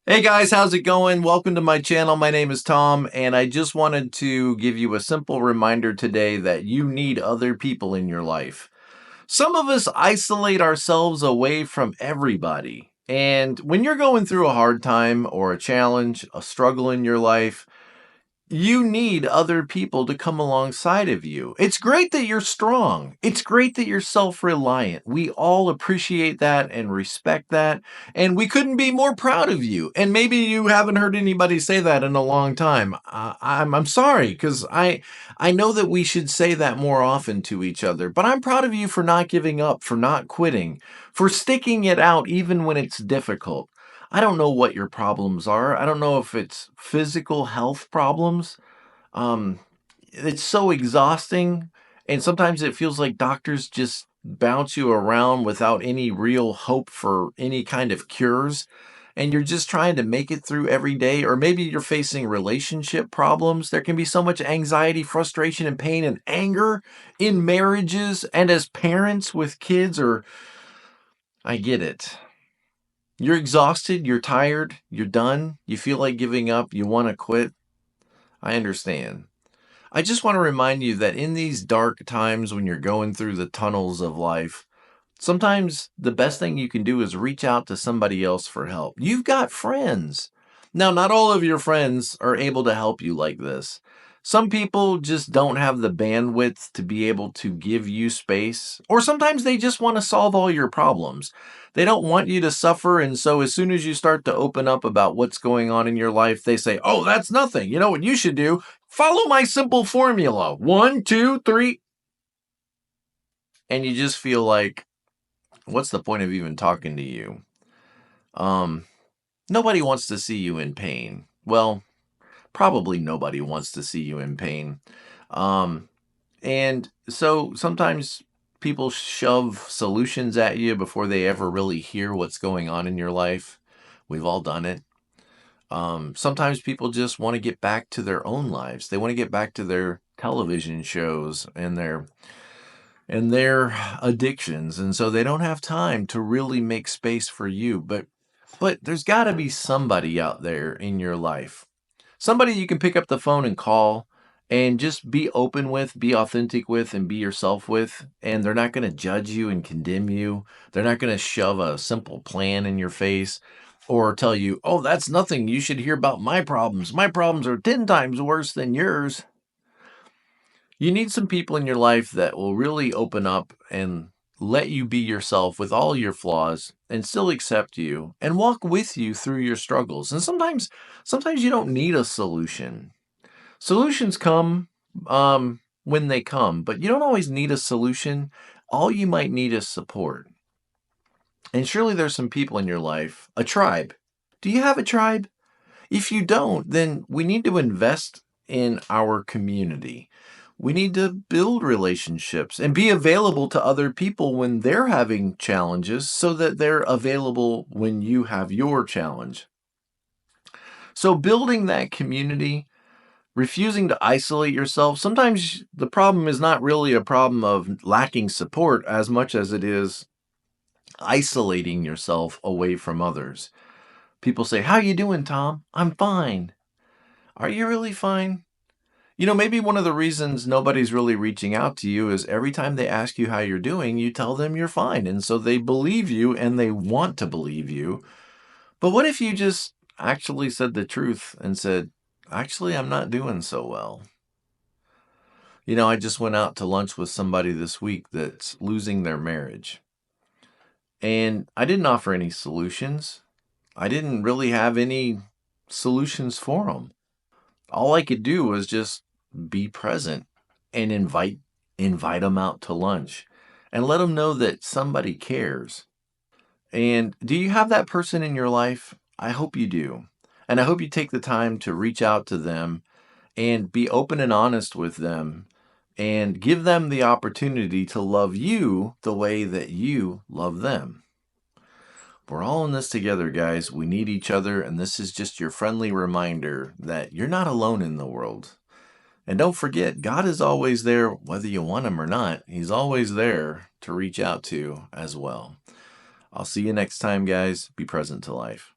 Hey guys, how's it going? Welcome to my channel. My name is Tom, and I just wanted to give you a simple reminder today that you need other people in your life. Some of us isolate ourselves away from everybody. And when you're going through a hard time or a challenge, a struggle in your life, you need other people to come alongside of you. It's great that you're strong. It's great that you're self-reliant. We all appreciate that and respect that, and we couldn't be more proud of you. And maybe you haven't heard anybody say that in a long time. I'm sorry because I know that we should say that more often to each other. But I'm proud of you for not giving up, for not quitting, for sticking it out even when it's difficult. I don't know what your problems are. I don't know if it's physical health problems. Um, it's so exhausting, and sometimes it feels like doctors just bounce you around without any real hope for any kind of cures. And you're just trying to make it through every day, or maybe you're facing relationship problems. There can be so much anxiety, frustration, and pain and anger in marriages and as parents with kids, or I get it. You're exhausted, you're tired, you're done, you feel like giving up, you want to quit. I understand. I just want to remind you that in these dark times when you're going through the tunnels of life, sometimes the best thing you can do is reach out to somebody else for help. You've got friends. Now, not all of your friends are able to help you like this. Some people just don't have the bandwidth to be able to give you space, or sometimes they just want to solve all your problems. They don't want you to suffer, and so as soon as you start to open up about what's going on in your life, they say, "Oh, that's nothing. You know what you should do? Follow my simple formula. One, two, three." And you just feel like, what's the point of even talking to you? Um, Nobody wants to see you in pain. Well, probably nobody wants to see you in pain. Um, and so sometimes people shove solutions at you before they ever really hear what's going on in your life. We've all done it. Sometimes people just want to get back to their own lives. They want to get back to their television shows and their addictions, and so they don't have time to really make space for you. But there's got to be somebody out there in your life, somebody you can pick up the phone and call and just be open with, be authentic with, and be yourself with. And they're not going to judge you and condemn you. They're not going to shove a simple plan in your face or tell you, "Oh, that's nothing. You should hear about my problems. My problems are 10 times worse than yours." You need some people in your life that will really open up and let you be yourself with all your flaws and still accept you and walk with you through your struggles. And sometimes you don't need a solution. Solutions come when they come, but you don't always need a solution. All you might need is support. And surely there's some people in your life, a tribe. Do you have a tribe? If you don't, then we need to invest in our community. We need to build relationships and be available to other people when they're having challenges so that they're available when you have your challenge. So, building that community, refusing to isolate yourself, sometimes the problem is not really a problem of lacking support as much as it is isolating yourself away from others. People say, "How you doing, Tom?" "I'm fine." Are you really fine? Maybe one of the reasons nobody's really reaching out to you is every time they ask you how you're doing, you tell them you're fine. And so they believe you and they want to believe you. But what if you just actually said the truth and said, "Actually, I'm not doing so well"? I just went out to lunch with somebody this week that's losing their marriage. And I didn't offer any solutions. I didn't really have any solutions for them. All I could do was just be present and invite them out to lunch and let them know that somebody cares. And do you have that person in your life? I hope you do. And I hope you take the time to reach out to them and be open and honest with them and give them the opportunity to love you the way that you love them. We're all in this together, guys. We need each other, and this is just your friendly reminder that you're not alone in the world. And don't forget, God is always there, whether you want him or not. He's always there to reach out to as well. I'll see you next time, guys. Be present to life.